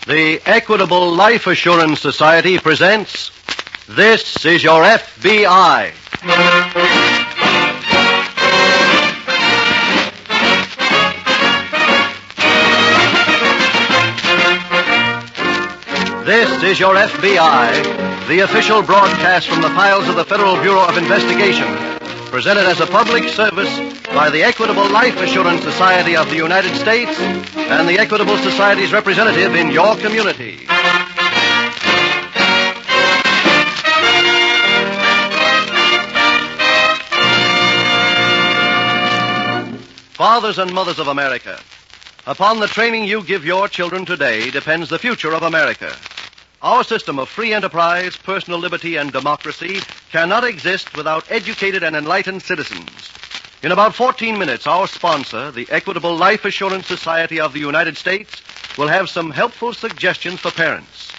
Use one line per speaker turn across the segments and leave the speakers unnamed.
The Equitable Life Assurance Society presents This is Your F.B.I. This is Your F.B.I., the official broadcast from the files of the Federal Bureau of Investigation, presented as a public service by the Equitable Life Assurance Society of the United States and the Equitable Society's representative in your community. Fathers and mothers of America, upon the training you give your children today depends the future of America. Our system of free enterprise, personal liberty, and democracy cannot exist without educated and enlightened citizens. In about 14 minutes, our sponsor, the Equitable Life Assurance Society of the United States, will have some helpful suggestions for parents.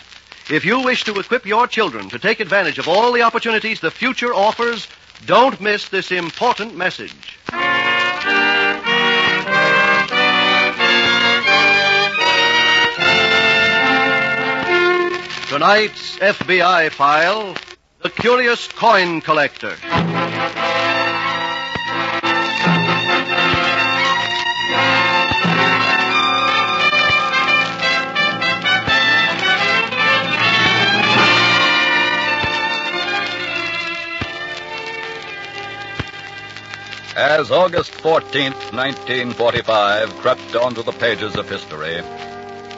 If you wish to equip your children to take advantage of all the opportunities the future offers, don't miss this important message. Tonight's FBI file, The Curious Coin Collector.
As August 14th, 1945 crept onto the pages of history,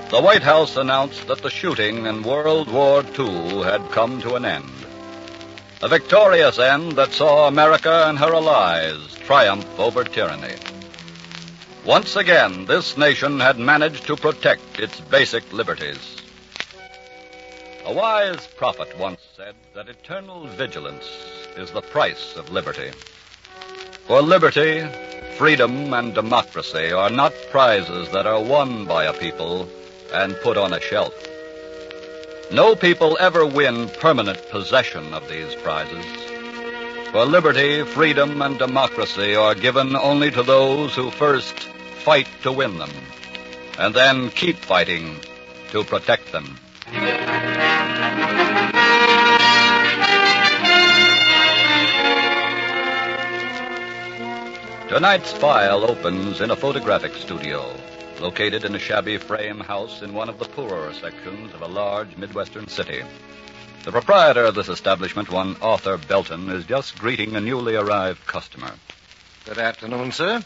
the White House announced that the shooting in World War II had come to an end. A victorious end that saw America and her allies triumph over tyranny. Once again, this nation had managed to protect its basic liberties. A wise prophet once said that eternal vigilance is the price of liberty. For liberty, freedom, and democracy are not prizes that are won by a people and put on a shelf. No people ever win permanent possession of these prizes. For liberty, freedom, and democracy are given only to those who first fight to win them, and then keep fighting to protect them. Tonight's file opens in a photographic studio located in a shabby frame house in one of the poorer sections of a large Midwestern city. The proprietor of this establishment, one Arthur Belton, is just greeting a newly arrived customer.
Good afternoon, sir.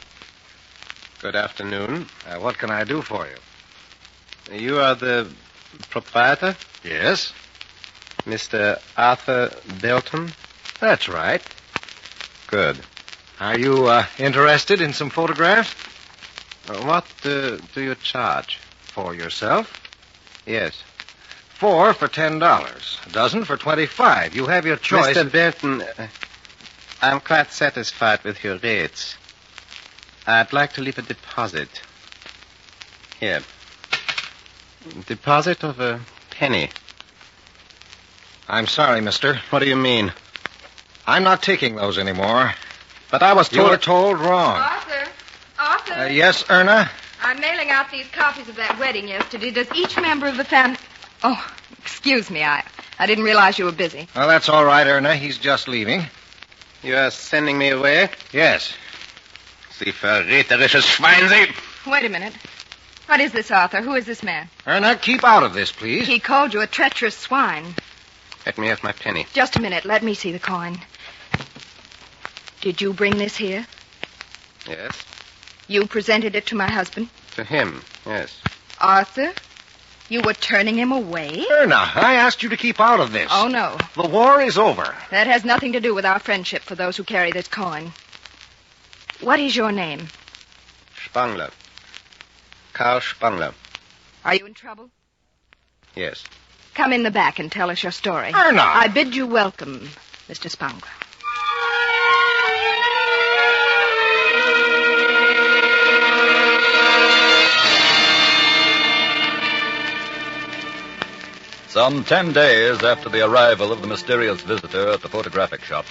Good afternoon.
What can I do for you?
You are the proprietor?
Yes.
Mr. Arthur Belton?
That's right.
Good.
Are you interested in some photographs?
What do you charge?
For yourself?
Yes.
4 for $10. A dozen for $25. You have your choice.
Mr. Belton, I'm quite satisfied with your rates. I'd like to leave a deposit. Here. Deposit of a penny.
I'm sorry, mister.
What do you mean?
I'm not taking those anymore. But I was told... You were told wrong.
Arthur?
Yes, Erna?
I'm mailing out these copies of that wedding yesterday. Does each member of the family... Oh, excuse me. I didn't realize you were busy.
Well, that's all right, Erna. He's just leaving.
You are sending me away?
Yes.
Sie verräterisches Schwein, Sie!
Wait a minute. What is this, Arthur? Who is this man?
Erna, keep out of this, please.
He called you a treacherous swine.
Let me have my penny.
Just a minute. Let me see the coin. Did you bring this here?
Yes.
You presented it to my husband?
To him, yes.
Arthur, you were turning him away?
Erna, I asked you to keep out of this.
Oh, no.
The war is over.
That has nothing to do with our friendship for those who carry this coin. What is your name?
Spangler. Karl Spangler.
Are you in trouble?
Yes.
Come in the back and tell us your story.
Erna!
I bid you welcome, Mr. Spangler.
Some 10 days after the arrival of the mysterious visitor at the photographic shop,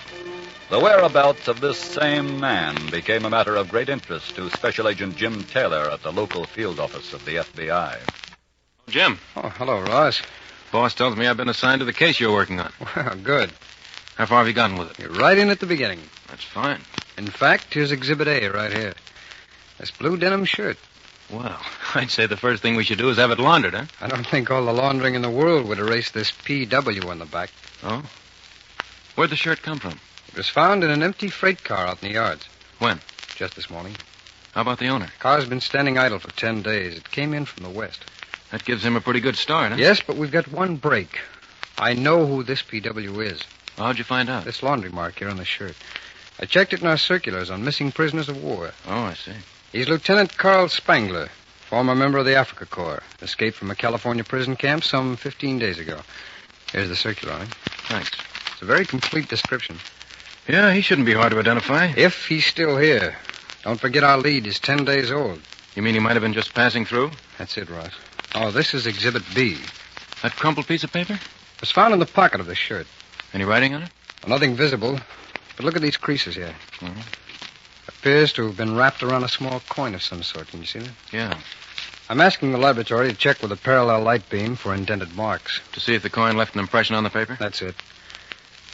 the whereabouts of this same man became a matter of great interest to Special Agent Jim Taylor at the local field office of the FBI.
Jim.
Oh, hello, Ross.
Boss tells me I've been assigned to the case you're working on.
Well, good.
How far have you gotten with it?
You're right in at the beginning.
That's fine.
In fact, here's Exhibit A right here. This blue denim shirt.
Well, I'd say the first thing we should do is have it laundered, huh?
I don't think all the laundering in the world would erase this PW on the back.
Oh? Where'd the shirt come from?
It was found in an empty freight car out in the yards.
When?
Just this morning.
How about the owner?
The car's been standing idle for 10 days. It came in from the west.
That gives him a pretty good start, huh?
Yes, but we've got one break. I know who this PW is.
How'd you find out?
This laundry mark here on the shirt. I checked it in our circulars on missing prisoners of war.
Oh, I see.
He's Lieutenant Carl Spangler, former member of the Africa Corps. Escaped from a California prison camp some 15 days ago. Here's the circular on it.
Thanks.
It's a very complete description.
Yeah, he shouldn't be hard to identify.
If he's still here. Don't forget our lead is 10 days old.
You mean he might have been just passing through?
That's it, Ross. Oh, this is Exhibit B.
That crumpled piece of paper?
It was found in the pocket of the shirt.
Any writing on it?
Nothing visible, but look at these creases here.
Mm-hmm.
Appears to have been wrapped around a small coin of some sort. Can you see that?
Yeah.
I'm asking the laboratory to check with a parallel light beam for indented marks.
To see if the coin left an impression on the paper?
That's it.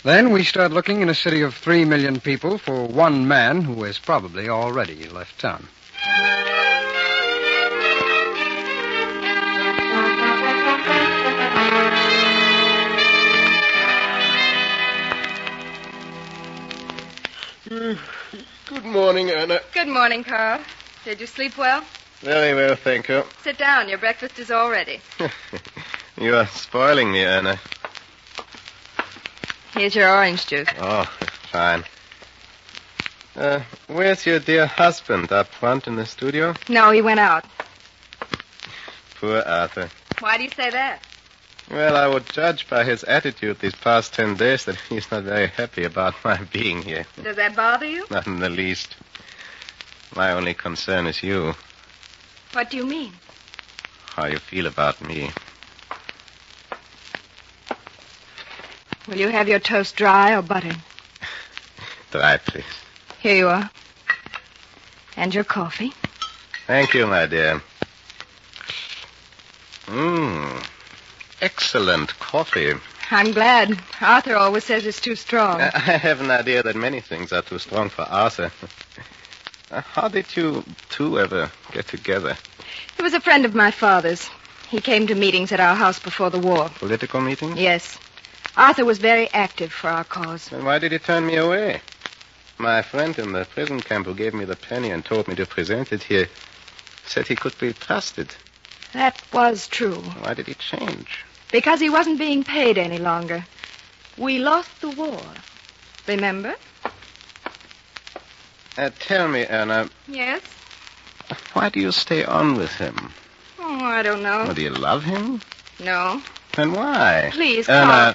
Then we start looking in a city of 3 million people for one man who has probably already left town.
Good morning, Anna.
Good morning, Carl. Did you sleep well?
Very well, thank you.
Sit down. Your breakfast is all ready.
You are spoiling me, Anna.
Here's your orange juice.
Oh, fine. Where's your dear husband? Up front in the studio?
No, he went out.
Poor Arthur.
Why do you say that?
Well, I would judge by his attitude these past 10 days that he's not very happy about my being here.
Does that bother you?
Not in the least. My only concern is you.
What do you mean?
How you feel about me.
Will you have your toast dry or buttered?
Dry, please.
Here you are. And your coffee.
Thank you, my dear. Excellent coffee.
I'm glad. Arthur always says it's too strong.
I have an idea that many things are too strong for Arthur. How did you two ever get together?
He was a friend of my father's. He came to meetings at our house before the war.
Political meetings?
Yes. Arthur was very active for our cause.
Then why did he turn me away? My friend in the prison camp who gave me the penny and told me to present it here said he could be trusted.
That was true.
Why did he change?
Because he wasn't being paid any longer. We lost the war. Remember?
Tell me, Anna,
Yes?
why do you stay on with him?
Oh, I don't know.
Well, do you love him?
No.
Then why?
Please,
Anna,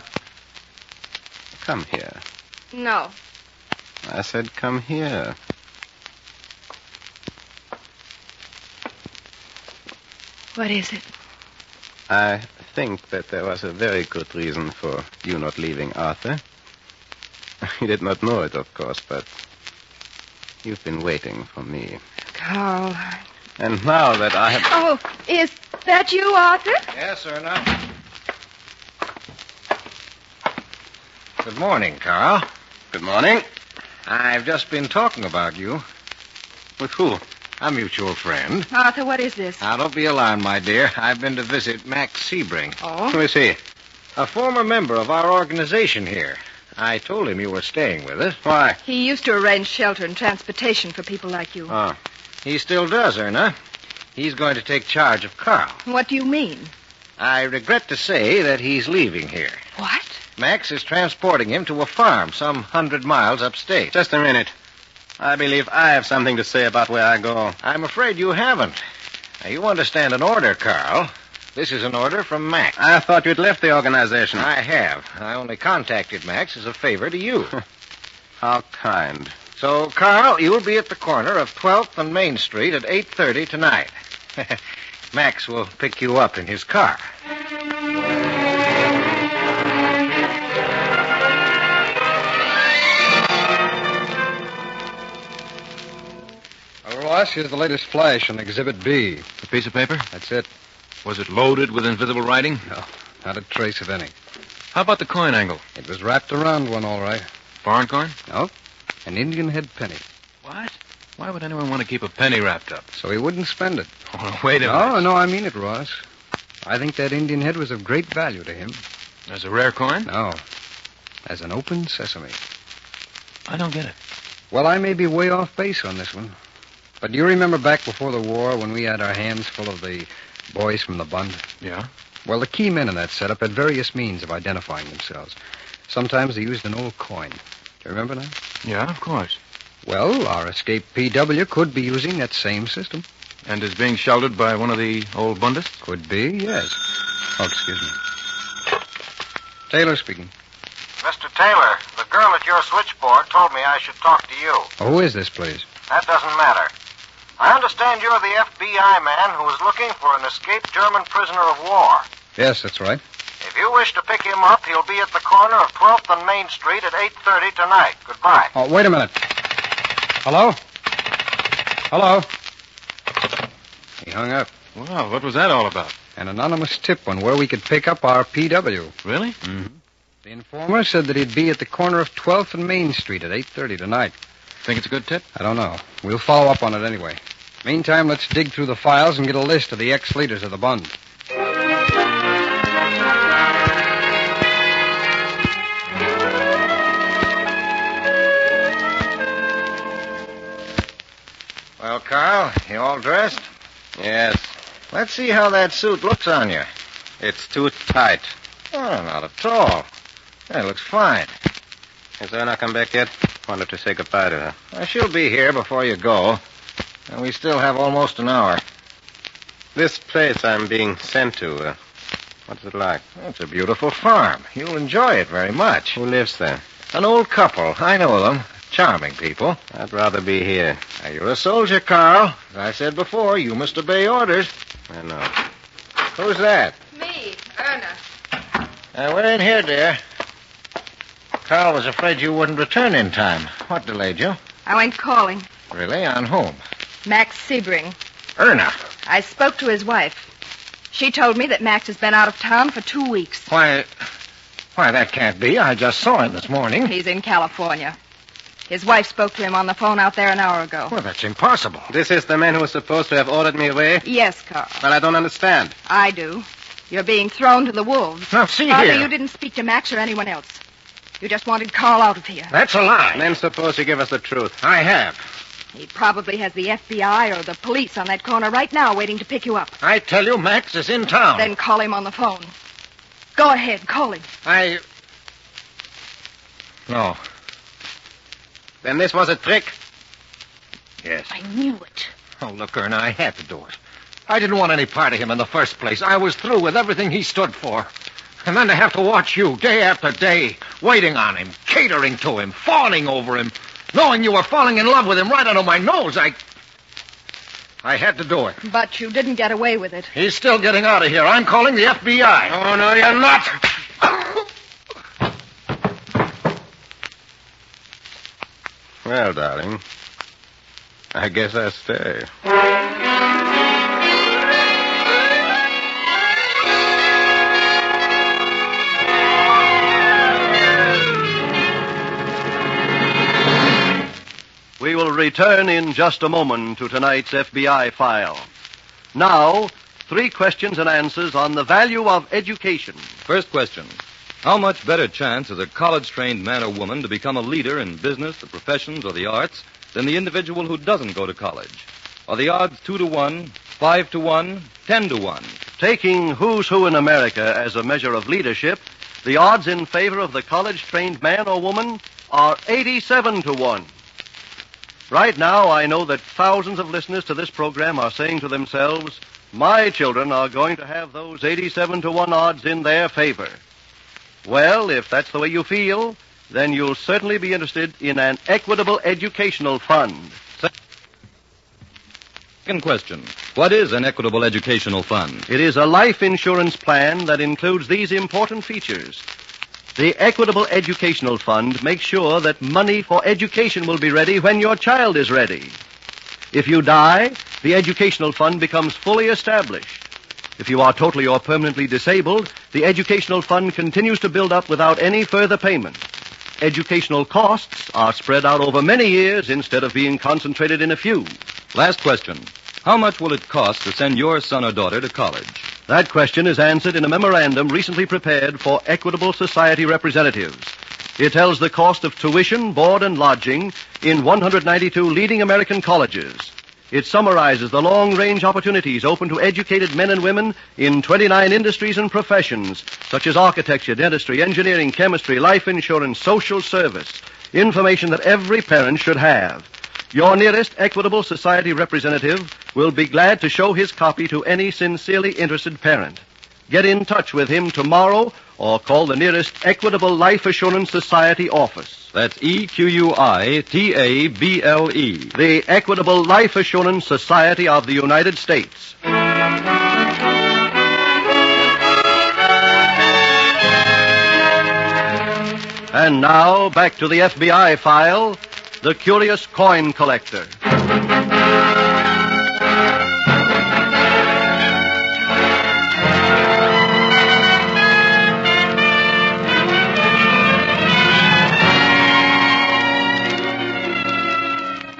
come here.
No.
I said come here.
What is it?
I think that there was a very good reason for you not leaving Arthur. You did not know it, of course, but you've been waiting for me.
Carl.
And now that I have...
Oh, is that you, Arthur?
Yes, sir, now. Good morning, Carl.
Good morning.
I've just been talking about you.
With who?
A mutual friend.
Arthur, what is this?
Now, don't be alarmed, my dear. I've been to visit Max Sebring.
Oh?
Who is he?
A former member of our organization here. I told him you were staying with us.
Why?
He used to arrange shelter and transportation for people like you.
Oh.
He still does, Erna. He's going to take charge of Carl.
What do you mean?
I regret to say that he's leaving here.
What?
Max is transporting him to a farm some 100 miles upstate.
Just a minute. I believe I have something to say about where I go.
I'm afraid you haven't. Now, you understand an order, Carl. This is an order from Max.
I thought you'd left the organization.
I have. I only contacted Max as a favor to you.
How kind.
So, Carl, you'll be at the corner of 12th and Main Street at 8:30 tonight. Max will pick you up in his car. Well, Ross, here's the latest flash on Exhibit B.
A piece of paper?
That's it.
Was it loaded with invisible writing?
No, not a trace of any.
How about the coin angle?
It was wrapped around one, all right.
Foreign coin?
No, an Indian head penny.
What? Why would anyone want to keep a penny wrapped up?
So he wouldn't spend it.
Oh, wait a minute.
No, I mean it, Ross. I think that Indian head was of great value to him.
As a rare coin?
No, as an open sesame.
I don't get it.
Well, I may be way off base on this one. But do you remember back before the war when we had our hands full of the boys from the Bund?
Yeah?
Well, the key men in that setup had various means of identifying themselves. Sometimes they used an old coin. Do you remember that?
Yeah, of course.
Well, our escaped PW could be using that same system.
And is being sheltered by one of the old Bundists?
Could be, yes. Oh, excuse me. Taylor speaking.
Mr. Taylor, the girl at your switchboard told me I should talk to you.
Oh, who is this, please?
That doesn't matter. I understand you're the F.B.I. man who is looking for an escaped German prisoner of war.
Yes, that's right.
If you wish to pick him up, he'll be at the corner of 12th and Main Street at 8:30 tonight. Goodbye.
Oh, wait a minute. Hello? Hello? He hung up.
Well, what was that all about?
An anonymous tip on where we could pick up our PW.
Really?
Mm-hmm. The informer said that he'd be at the corner of 12th and Main Street at 8:30 tonight.
Think it's a good tip?
I don't know. We'll follow up on it anyway. Meantime, let's dig through the files and get a list of the ex-leaders of the Bund.
Well, Carl, you all dressed?
Yes.
Let's see how that suit looks on you.
It's too tight.
Oh, not at all. It looks fine.
Has Erna come back yet? Wanted to say goodbye to her.
Well, she'll be here before you go. And we still have almost an hour.
This place I'm being sent to, what's it like?
It's a beautiful farm. You'll enjoy it very much.
Who lives there?
An old couple. I know them. Charming people.
I'd rather be here.
Now, you're a soldier, Carl. As I said before, you must obey orders.
I know.
Who's that?
Me, Erna.
We're in here, dear. Carl was afraid you wouldn't return in time. What delayed you?
I went calling.
Really? On whom?
Max Sebring.
Erna.
I spoke to his wife. She told me that Max has been out of town for 2 weeks.
Why, that can't be. I just saw him this morning.
He's in California. His wife spoke to him on the phone out there an hour ago.
Well, that's impossible.
This is the man who was supposed to have ordered me away?
Yes, Carl.
Well, I don't understand.
I do. You're being thrown to the wolves.
Now, see
Father,
here.
you didn't speak to Max or anyone else. You just wanted Carl out of here.
That's a lie.
Then suppose you give us the truth.
I have.
He probably has the FBI or the police on that corner right now waiting to pick you up.
I tell you, Max is in town.
Then call him on the phone. Go ahead, call him.
No.
Then this was a trick?
Yes.
I knew it.
Oh, look, Erna, I had to do it. I didn't want any part of him in the first place. I was through with everything he stood for. And then to have to watch you day after day, waiting on him, catering to him, fawning over him, knowing you were falling in love with him right under my nose, I had to do it.
But you didn't get away with it.
He's still getting out of here. I'm calling the FBI.
Oh, no, you're not. Well, darling, I guess I'll stay.
We will return in just a moment to tonight's FBI file. Now, 3 questions and answers on the value of education.
First question. How much better chance has a college-trained man or woman to become a leader in business, the professions, or the arts than the individual who doesn't go to college? Are the odds 2 to 1, 5 to 1, 10 to 1?
Taking who's who in America as a measure of leadership, the odds in favor of the college-trained man or woman are 87 to 1. Right now, I know that thousands of listeners to this program are saying to themselves, my children are going to have those 87 to 1 odds in their favor. Well, if that's the way you feel, then you'll certainly be interested in an equitable educational fund.
Second question. What is an equitable educational fund?
It is a life insurance plan that includes these important features. The Equitable Educational Fund makes sure that money for education will be ready when your child is ready. If you die, the educational fund becomes fully established. If you are totally or permanently disabled, the educational fund continues to build up without any further payment. Educational costs are spread out over many years instead of being concentrated in a few.
Last question. How much will it cost to send your son or daughter to college?
That question is answered in a memorandum recently prepared for Equitable Society representatives. It tells the cost of tuition, board, and lodging in 192 leading American colleges. It summarizes the long-range opportunities open to educated men and women in 29 industries and professions, such as architecture, dentistry, engineering, chemistry, life insurance, social service, information that every parent should have. Your nearest Equitable Society representative will be glad to show his copy to any sincerely interested parent. Get in touch with him tomorrow or call the nearest Equitable Life Assurance Society office.
That's EQUITABLE.
The Equitable Life Assurance Society of the United States. And now, back to the FBI file, The Curious Coin Collector.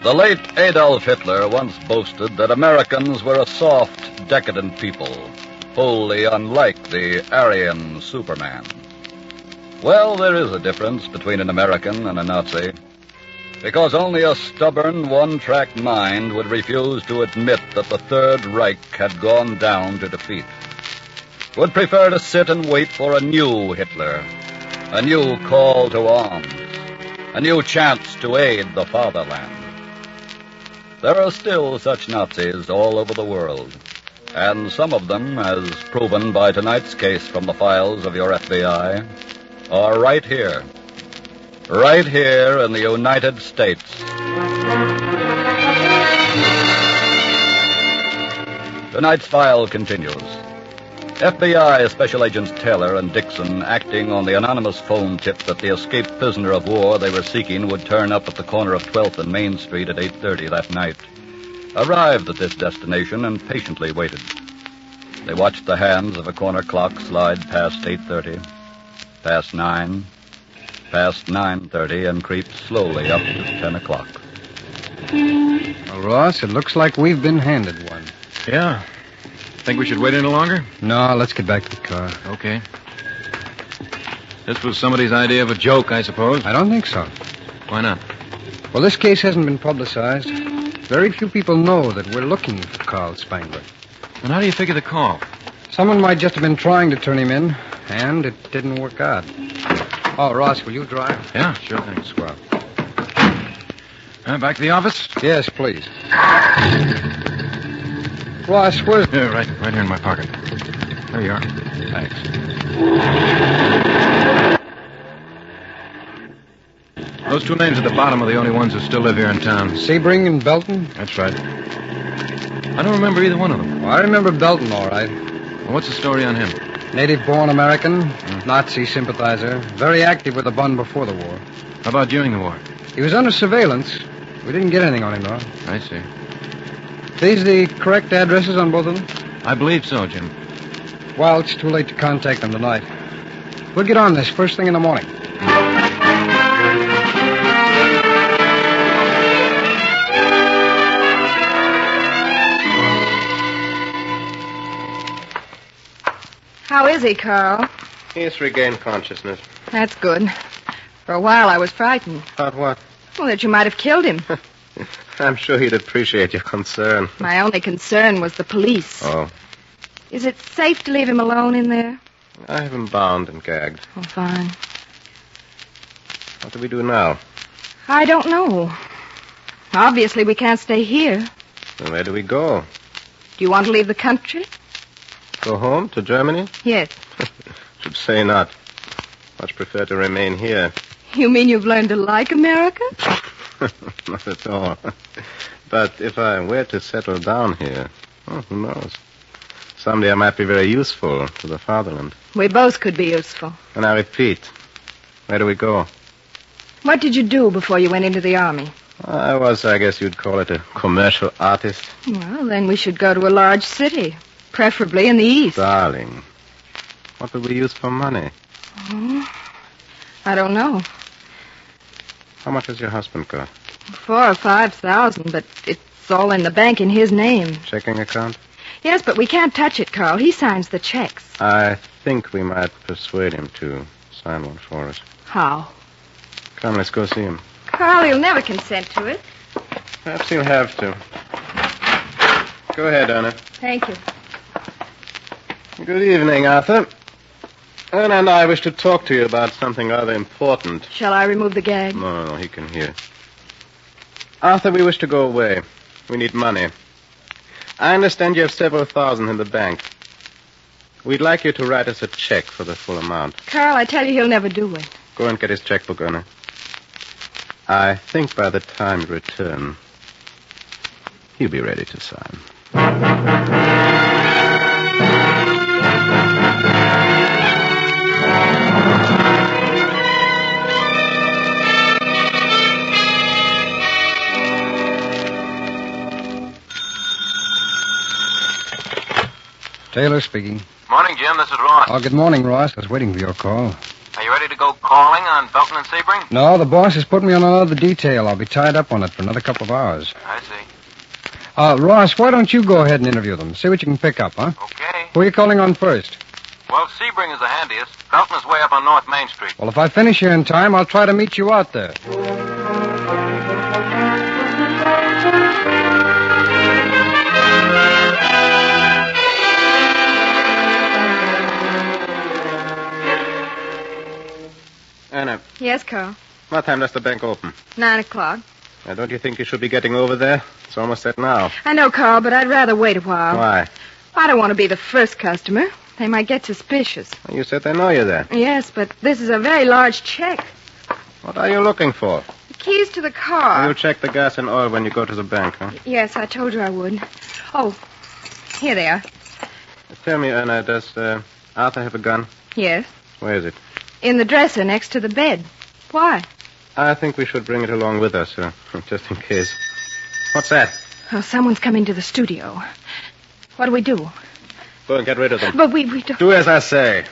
The late Adolf Hitler once boasted that Americans were a soft, decadent people, wholly unlike the Aryan Superman. Well, there is a difference between an American and a Nazi, because only a stubborn, one-track mind would refuse to admit that the Third Reich had gone down to defeat. Would prefer to sit and wait for a new Hitler, a new call to arms, a new chance to aid the fatherland. There are still such Nazis all over the world, and some of them, as proven by tonight's case from the files of your FBI, are right here in the United States. Tonight's file continues. FBI Special Agents Taylor and Dixon, acting on the anonymous phone tip that the escaped prisoner of war they were seeking would turn up at the corner of 12th and Main Street at 8:30 that night, arrived at this destination and patiently waited. They watched the hands of a corner clock slide past 8:30, past 9, past 9:30, and creep slowly up to 10 o'clock.
Well, Ross, it looks like we've been handed one.
Yeah. Think we should wait any longer?
No, let's get back to the car.
Okay. This was somebody's idea of a joke, I suppose.
I don't think so.
Why not?
Well, this case hasn't been publicized. Very few people know that we're looking for Carl Spangler.
And how do you figure the call?
Someone might just have been trying to turn him in, and it didn't work out. Oh, Ross, will you drive?
Yeah, sure thing.
Swell.
Back to the office?
Yes, please. Ross, where's...
Yeah, right here in my pocket. There you are.
Thanks.
Those two names at the bottom are the only ones who still live here in town.
Sebring and Belton?
That's right. I don't remember either one of them.
Well, I remember Belton, all right.
Well, what's the story on him?
Native-born American, Nazi sympathizer, very active with the Bund before the war.
How about during the war?
He was under surveillance. We didn't get anything on him, though.
I see.
These the correct addresses on both of them?
I believe so, Jim.
Well, it's too late to contact them tonight. We'll get on this first thing in the morning.
How is he, Carl?
He's regained consciousness.
That's good. For a while, I was frightened.
About what?
Well, that you might have killed him.
I'm sure he'd appreciate your concern.
My only concern was the police.
Oh.
Is it safe to leave him alone in there?
I have him bound and gagged.
Oh, fine.
What do we do now?
I don't know. Obviously, we can't stay here.
Then where do we go?
Do you want to leave the country?
Go home to Germany?
Yes.
Should say not. Much prefer to remain here.
You mean you've learned to like America?
Not at all. But if I were to settle down here, who knows? Someday I might be very useful to the fatherland.
We both could be useful.
And I repeat, where do we go?
What did you do before you went into the army?
I was, I guess you'd call it, a commercial artist.
Well, then we should go to a large city. Preferably in the east.
Darling, what will we use for money?
Oh, I don't know.
How much has your husband got?
4,000 or 5,000, but it's all in the bank in his name.
Checking account?
Yes, but we can't touch it, Carl. He signs the checks.
I think we might persuade him to sign one for us.
How?
Come, let's go see him.
Carl, he'll never consent to it.
Perhaps he'll have to. Go ahead, Anna.
Thank you.
Good evening, Arthur. Anna and I wish to talk to you about something rather important.
Shall I remove the gag?
No, he can hear. Arthur, we wish to go away. We need money. I understand you have several thousand in the bank. We'd like you to write us a check for the full amount.
Carl, I tell you, he'll never do it.
Go and get his checkbook, Anna. I think by the time you return, he'll be ready to sign.
Taylor speaking.
Morning, Jim. This is Ross.
Oh, good morning, Ross. I was waiting for your call.
Are you ready to go calling on Belton and Sebring?
No, the boss has put me on another detail. I'll be tied up on it for another couple of hours.
I see.
Ross, why don't you go ahead and interview them? See what you can pick up, huh?
Okay.
Who are you calling on first?
Well, Sebring is the handiest. Belton is way up on North Main Street.
Well, if I finish here in time, I'll try to meet you out there.
Anna,
Yes, Carl.
what time does the bank open?
9 o'clock.
Now, don't you think you should be getting over there? It's almost set now.
I know, Carl, but I'd rather wait a while.
Why?
I don't want to be the first customer. They might get suspicious.
Well, you said they know you're there.
Yes, but this is a very large check.
What are you looking for?
The keys to the car.
You'll check the gas and oil when you go to the bank, huh?
Yes, I told you I would. Oh, here they are.
Tell me, Anna, does Arthur have a gun?
Yes.
Where is it?
In the dresser next to the bed. Why?
I think we should bring it along with us, just in case. What's that?
Oh, someone's coming to the studio. What do we do?
Go and get rid of them.
But we don't...
Do as I say.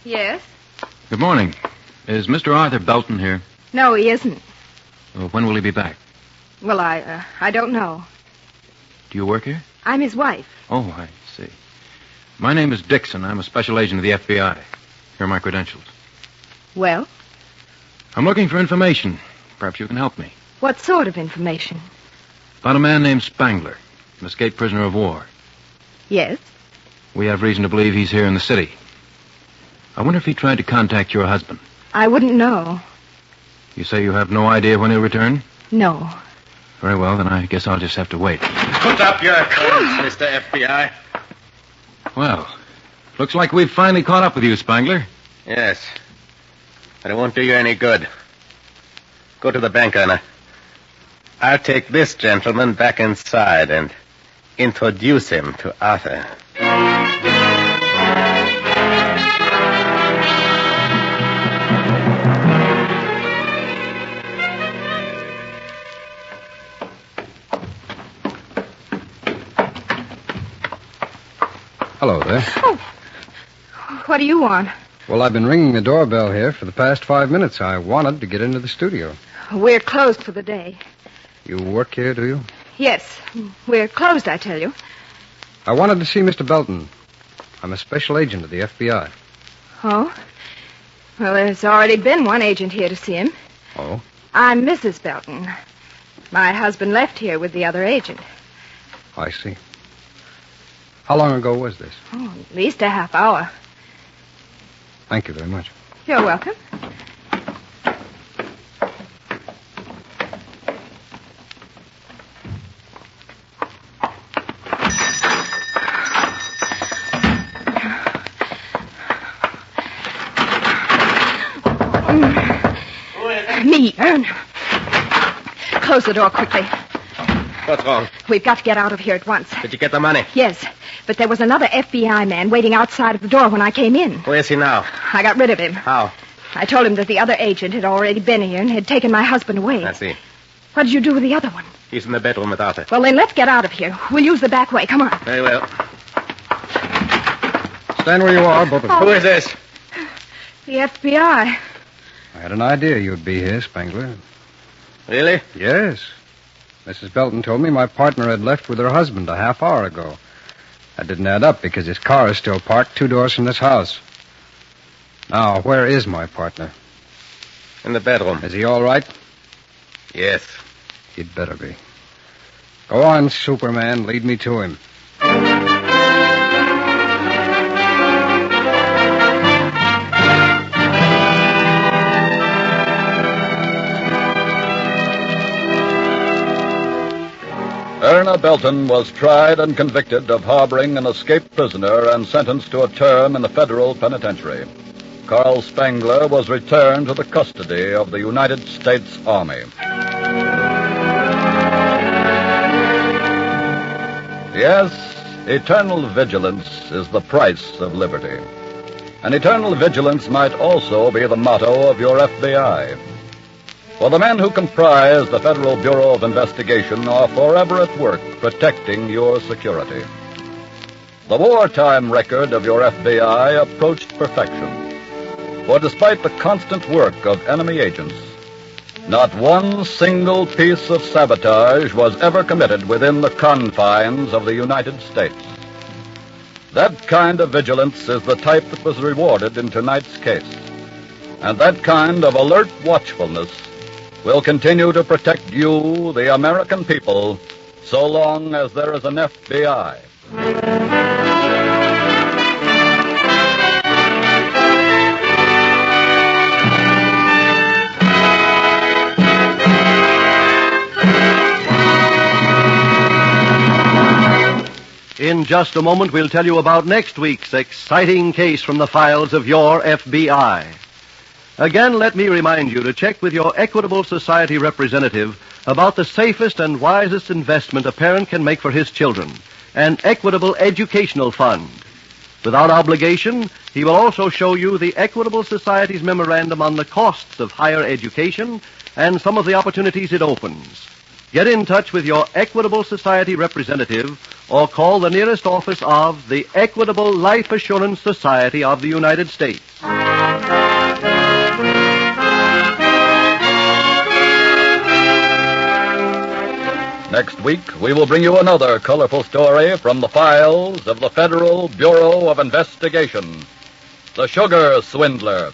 Yes?
Good morning. Is Mr. Arthur Belton here?
No, he isn't.
Well, when will he be back?
Well, I don't know.
Do you work here?
I'm his wife.
Oh, I see. My name is Dixon. I'm a special agent of the F.B.I. Here are my credentials.
Well?
I'm looking for information. Perhaps you can help me.
What sort of information?
About a man named Spangler, an escaped prisoner of war.
Yes?
We have reason to believe he's here in the city. I wonder if he tried to contact your husband.
I wouldn't know.
You say you have no idea when he'll return?
No.
Very well, then I guess I'll just have to wait.
Put up your hands, Mr. F.B.I.
Well, looks like we've finally caught up with you, Spangler.
Yes. But it won't do you any good. Go to the bank, Anna. I'll take this gentleman back inside and introduce him to Arthur.
Hello there.
Oh. What do you want?
Well, I've been ringing the doorbell here for the past 5 minutes. I wanted to get into the studio.
We're closed for the day.
You work here, do you?
Yes, we're closed, I tell you.
I wanted to see Mr. Belton. I'm a special agent of the FBI.
Oh? Well, there's already been one agent here to see him.
Oh?
I'm Mrs. Belton. My husband left here with the other agent.
I see. How long ago was this?
Oh, at least a half hour.
Thank you very much.
You're welcome. Me. Close the door quickly.
What's wrong?
We've got to get out of here at once.
Did you get the money?
Yes, but there was another FBI man waiting outside of the door when I came in.
Where is he now?
I got rid of him.
How?
I told him that the other agent had already been here and had taken my husband away.
I see.
What did you do with the other one?
He's in the bedroom with Arthur.
Well, then let's get out of here. We'll use the back way. Come on.
Very well.
Stand where you are, both of you.
Who is this?
The FBI.
I had an idea you'd be here, Spangler.
Really?
Yes. Mrs. Belton told me my partner had left with her husband a half hour ago. That didn't add up because his car is still parked 2 doors from this house. Now, where is my partner?
In the bedroom.
Is he all right?
Yes.
He'd better be. Go on, Superman. Lead me to him.
Erna Belton was tried and convicted of harboring an escaped prisoner and sentenced to a term in the federal penitentiary. Carl Spangler was returned to the custody of the United States Army. Yes, eternal vigilance is the price of liberty. And eternal vigilance might also be the motto of your FBI. For the men who comprise the Federal Bureau of Investigation are forever at work protecting your security. The wartime record of your FBI approached perfection. For despite the constant work of enemy agents, not one single piece of sabotage was ever committed within the confines of the United States. That kind of vigilance is the type that was rewarded in tonight's case. And that kind of alert watchfulness will continue to protect you, the American people, so long as there is an FBI.
In just a moment, we'll tell you about next week's exciting case from the files of your FBI. Again, let me remind you to check with your Equitable Society representative about the safest and wisest investment a parent can make for his children, an Equitable Educational Fund. Without obligation, he will also show you the Equitable Society's memorandum on the costs of higher education and some of the opportunities it opens. Get in touch with your Equitable Society representative or call the nearest office of the Equitable Life Assurance Society of the United States.
Next week, we will bring you another colorful story from the files of the Federal Bureau of Investigation, The Sugar Swindler.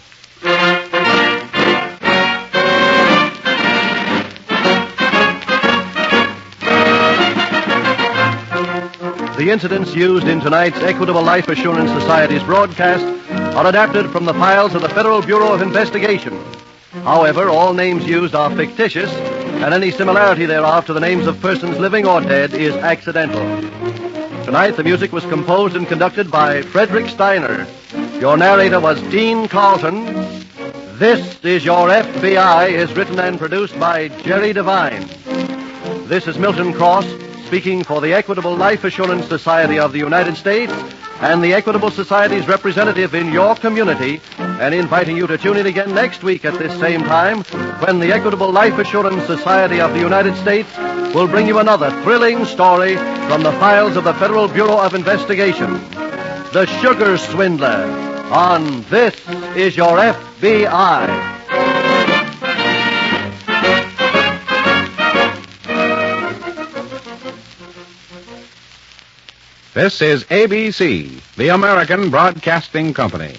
The incidents used in tonight's Equitable Life Assurance Society's broadcast are adapted from the files of the Federal Bureau of Investigation. However, all names used are fictitious, and any similarity thereof to the names of persons living or dead is accidental. Tonight, the music was composed and conducted by Frederick Steiner. Your narrator was Dean Carlton. This is Your FBI is written and produced by Jerry Devine. This is Milton Cross, speaking for the Equitable Life Assurance Society of the United States and the Equitable Society's representative in your community, and inviting you to tune in again next week at this same time when the Equitable Life Assurance Society of the United States will bring you another thrilling story from the files of the Federal Bureau of Investigation. The Sugar Swindler on This is Your FBI.
This is ABC, the American Broadcasting Company.